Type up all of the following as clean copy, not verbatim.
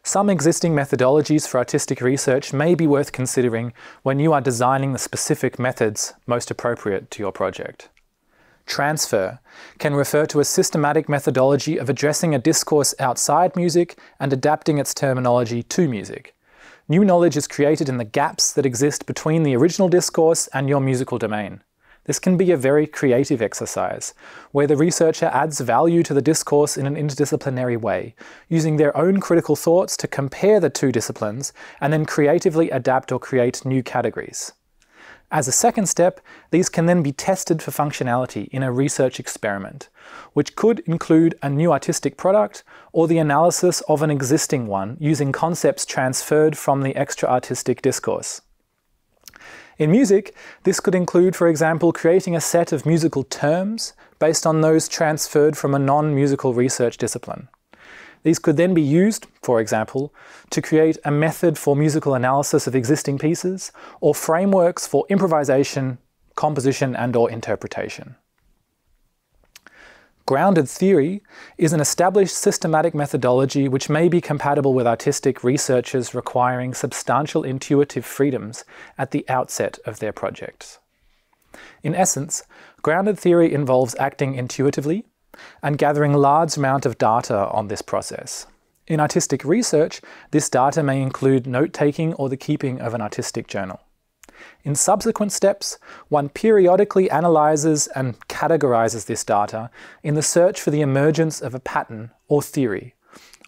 Some existing methodologies for artistic research may be worth considering when you are designing the specific methods most appropriate to your project. Transfer can refer to a systematic methodology of addressing a discourse outside music and adapting its terminology to music. New knowledge is created in the gaps that exist between the original discourse and your musical domain. This can be a very creative exercise, where the researcher adds value to the discourse in an interdisciplinary way, using their own critical thoughts to compare the two disciplines and then creatively adapt or create new categories. As a second step, these can then be tested for functionality in a research experiment, which could include a new artistic product or the analysis of an existing one using concepts transferred from the extra-artistic discourse. In music, this could include, for example, creating a set of musical terms based on those transferred from a non-musical research discipline. These could then be used, for example, to create a method for musical analysis of existing pieces or frameworks for improvisation, composition, and/or interpretation. Grounded theory is an established systematic methodology which may be compatible with artistic researchers requiring substantial intuitive freedoms at the outset of their projects. In essence, grounded theory involves acting intuitively and gathering large amount of data on this process. In artistic research, this data may include note-taking or the keeping of an artistic journal. In subsequent steps, one periodically analyzes and categorizes this data in the search for the emergence of a pattern or theory,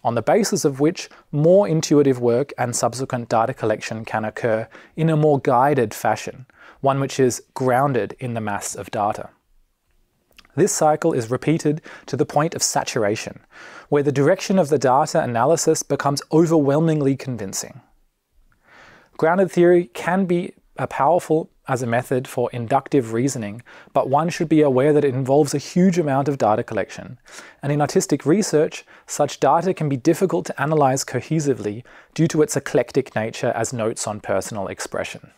on the basis of which more intuitive work and subsequent data collection can occur in a more guided fashion, one which is grounded in the mass of data. This cycle is repeated to the point of saturation, where the direction of the data analysis becomes overwhelmingly convincing. Grounded theory can be powerful as a method for inductive reasoning, but one should be aware that it involves a huge amount of data collection. And in artistic research, such data can be difficult to analyze cohesively due to its eclectic nature as notes on personal expression.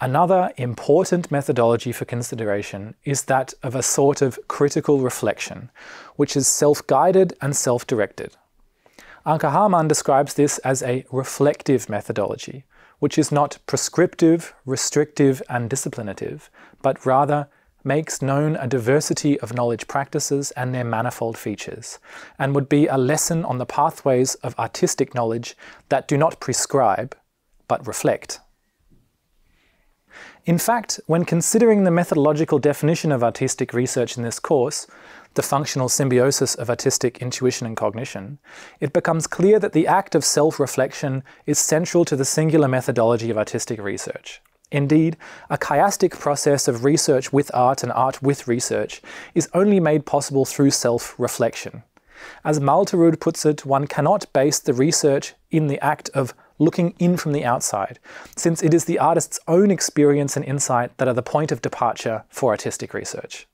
Another important methodology for consideration is that of a sort of critical reflection, which is self-guided and self-directed. Anke Hamann describes this as a reflective methodology, which is not prescriptive, restrictive, and disciplinative, but rather makes known a diversity of knowledge practices and their manifold features, and would be a lesson on the pathways of artistic knowledge that do not prescribe, but reflect. In fact, when considering the methodological definition of artistic research in this course, the functional symbiosis of artistic intuition and cognition, it becomes clear that the act of self-reflection is central to the singular methodology of artistic research. Indeed, a chiastic process of research with art and art with research is only made possible through self-reflection. As Malterud puts it, one cannot base the research in the act of looking in from the outside, since it is the artist's own experience and insight that are the point of departure for artistic research.